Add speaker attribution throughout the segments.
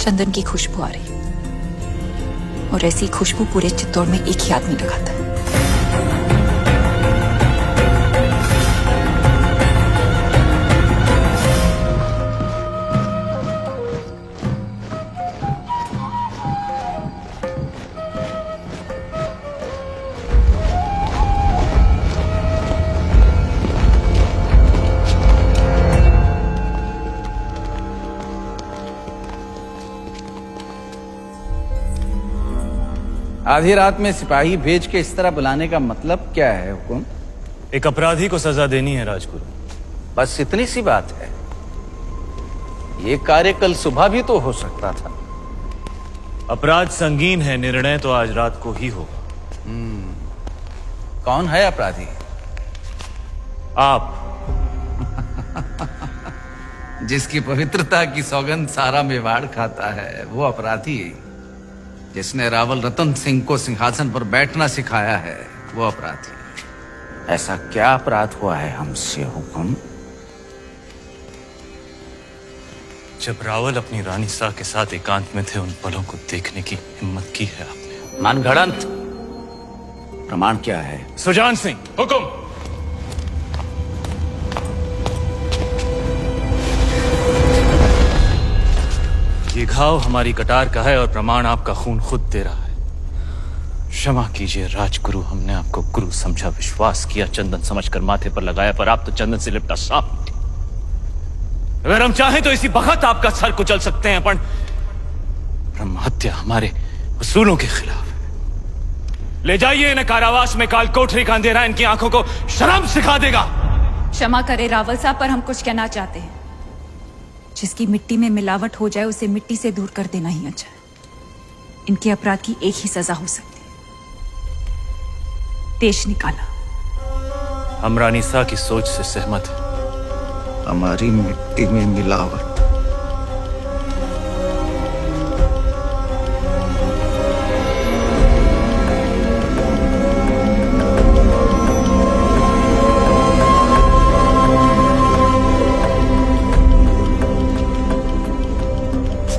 Speaker 1: चंदन की खुशबू आ रही है, और ऐसी खुशबू पूरे चित्तौड़ में एक ही आदमी लगाता है।
Speaker 2: आधी रात में सिपाही भेज के इस तरह बुलाने का मतलब क्या है हुकुम?
Speaker 3: एक अपराधी को सजा देनी है राजगुरु।
Speaker 2: बस इतनी सी बात है। ये कार्य कल सुबह भी तो हो सकता था।
Speaker 3: अपराध संगीन है, निर्णय तो आज रात को ही होगा।
Speaker 2: कौन है अपराधी?
Speaker 3: आप।
Speaker 2: जिसकी पवित्रता की सौगंध सारा मेवाड़ खाता है वो अपराधी। जिसने रावल रतन सिंह को सिंहासन पर बैठना सिखाया है वो अपराधी। ऐसा क्या अपराध हुआ है हमसे हुकुम?
Speaker 3: जब रावल अपनी रानी सा के साथ एकांत में थे, उन पलों को देखने की हिम्मत की है आपने।
Speaker 2: मनगढ़ंत। प्रमाण क्या है?
Speaker 3: सुजान सिंह, हुकुम। ये घाव हमारी कटार का है और प्रमाण आपका खून खुद दे रहा है। क्षमा कीजिए राजगुरु, हमने आपको गुरु समझा, विश्वास किया, चंदन समझकर माथे पर लगाया, पर आप तो चंदन से लिपटा सांप निकले। अगर हम चाहें तो इसी वक्त आपका सर कुचल सकते हैं, पर ब्रह्म हत्या हमारे उसूलों के खिलाफ है। ले जाइए इन्हें कारावास में, काल कोठरी का अंधेरा इनकी आंखों को शर्म सिखा देगा।
Speaker 1: क्षमा करे रावल साहब, पर हम कुछ कहना चाहते हैं। जिसकी मिट्टी में मिलावट हो जाए उसे मिट्टी से दूर कर देना ही अच्छा है। इनके अपराध की एक ही सजा हो सकती है, देश निकाला।
Speaker 3: हम रानी सा की सोच से सहमत हैं।
Speaker 2: हमारी मिट्टी में मिलावट।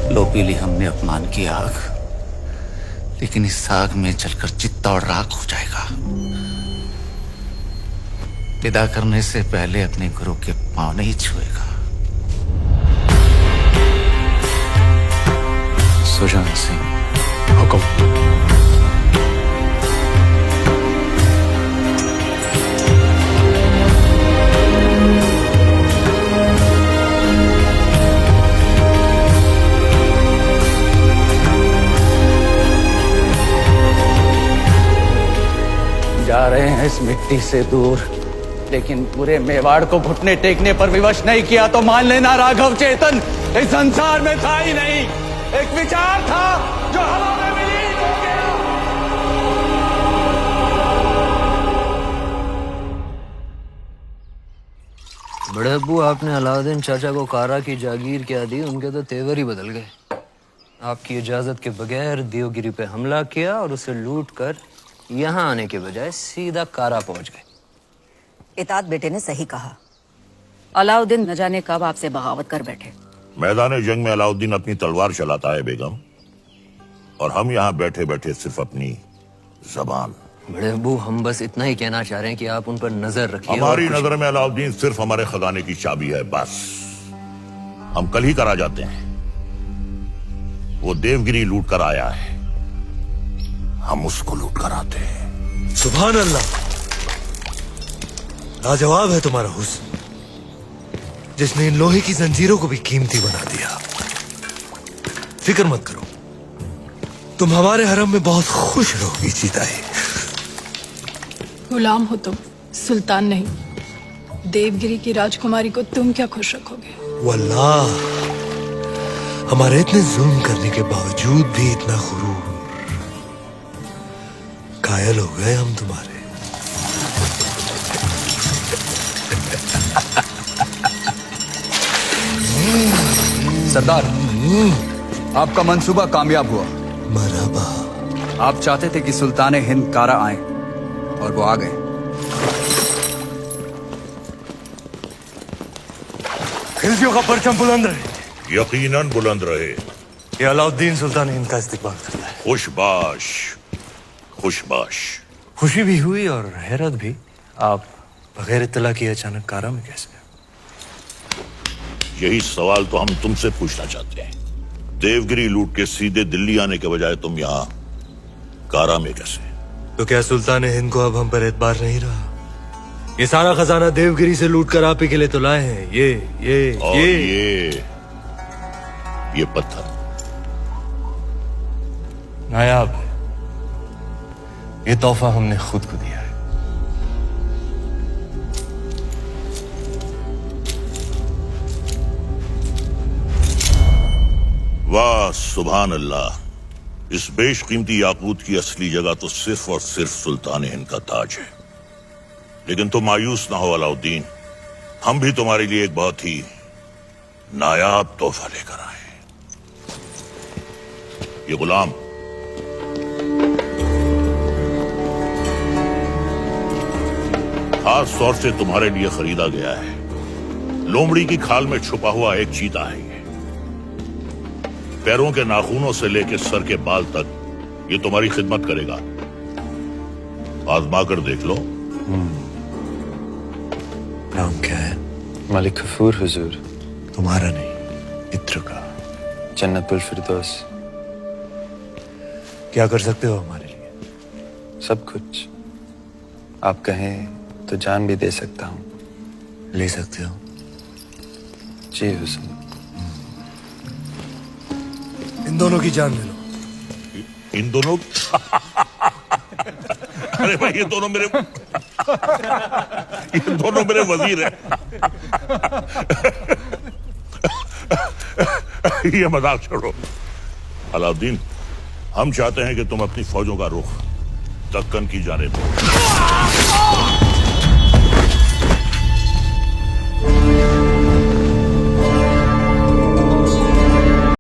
Speaker 2: लो पी ली हमने अपमान की आग, लेकिन इस आग में जलकर चित्तौड़ राख हो जाएगा। विदा करने से पहले अपने गुरु के पांव नहीं छुएगा।
Speaker 3: सुजान सिंह, हुकुम।
Speaker 2: जा रहे हैं इस मिट्टी से दूर, लेकिन पूरे मेवाड़ को घुटने टेकने पर विवश नहीं किया तो मान लेना राघव चेतन इस संसार में था ही नहीं। एक विचार था जो हवा में विलीन हो गया।
Speaker 4: बड़े अब्बू, आपने अलाउद्दीन चाचा को कारा की जागीर क्या दी? उनके तो तेवर ही बदल गए। आपकी इजाजत के बगैर देवगिरी पे हमला किया और उसे लूट कर यहाँ आने के बजाय सीधा कारा पहुंच गए।
Speaker 5: इतात बेटे ने सही कहा। अलाउद्दीन न जाने कब आपसे बगावत कर बैठे।
Speaker 6: मैदान जंग में अलाउद्दीन अपनी तलवार चलाता है बेगम, और हम यहाँ बैठे बैठे सिर्फ अपनी जबान।
Speaker 4: बड़े अब्बू, हम बस इतना ही कहना चाह रहे हैं कि आप उन पर नजर रखिए।
Speaker 6: हमारी नजर में अलाउद्दीन सिर्फ हमारे खजाने की चाबी है, बस। हम कल ही करा जाते हैं। वो देवगिरी लूट कर आया है, हम उसको लूट कर आते हैं।
Speaker 7: सुभान अल्लाह, लाजवाब है तुम्हारा हुस्न, जिसने इन लोहे की जंजीरों को भी कीमती बना दिया। फिक्र मत करो, तुम हमारे हरम में बहुत खुश रहोगी जीताए।
Speaker 8: गुलाम हो तुम, सुल्तान नहीं। देवगिरी की राजकुमारी को तुम क्या खुश रखोगे?
Speaker 7: वल्लाह, हमारे इतने जुल्म करने के बावजूद भी इतना गुरूर। कायल हो गए हम तुम्हारे।
Speaker 9: सरदार, आपका मंसूबा कामयाब हुआ।
Speaker 7: मरहबा।
Speaker 9: आप चाहते थे कि सुल्तान हिंद कारा आए, और वो आ गए।
Speaker 7: खिलजियों का परचम बुलंद रहे।
Speaker 6: यकीनन बुलंद रहे।
Speaker 7: ये अलाउद्दीन सुल्तान हिंद का इस्तेमाल करता है।
Speaker 6: खुशबाश खुशबाश।
Speaker 7: खुशी भी हुई और हैरत भी। आप बगैर इत्तला किए अचानक कारा में कैसे?
Speaker 6: यही सवाल तो हम तुमसे पूछना चाहते हैं। देवगिरी लूट के सीधे दिल्ली आने के बजाय तुम यहाँ कारा में कैसे?
Speaker 7: तो क्या सुल्तान हिंद को अब हम पर एतबार नहीं रहा? ये सारा खजाना देवगिरी से लूट कर आप ही के लिए तो लाए हैं।
Speaker 6: और ये पत्थर
Speaker 7: नायाब है। ये तोहफा हमने खुद को दिया है।
Speaker 6: वाह सुभान अल्लाह। इस बेशकीमती याकूत की असली जगह तो सिर्फ और सिर्फ सुल्तान हिंद का ताज है। लेकिन तुम मायूस ना हो अलाउद्दीन, हम भी तुम्हारे लिए एक बहुत ही नायाब तोहफा लेकर आए। ये गुलाम खास तौर से तुम्हारे लिए खरीदा गया है। लोमड़ी की खाल में छुपा हुआ एक चीता है। ये पैरों के नाखूनों से लेकर सर के बाल तक ये तुम्हारी खिदमत करेगा। आजमा कर देख लो।
Speaker 7: नाम क्या है?
Speaker 10: मलिक गफूर हुजूर।
Speaker 7: तुम्हारा नहीं, इत्र का।
Speaker 10: जन्नतुल फिरदौस।
Speaker 7: क्या कर सकते हो हमारे लिए?
Speaker 10: सब कुछ। आप कहें तो जान भी दे सकता हूँ।
Speaker 7: ले सकते हो?
Speaker 10: जी हुजूर।
Speaker 7: इन दोनों की जान ले लो।
Speaker 6: इन दोनों अरे भाई ये दोनों मेरे वजीर हैं। ये मजाक छोड़ो। अलाउद्दीन, हम चाहते हैं कि तुम अपनी फौजों का रुख दक्कन की जानिब दो।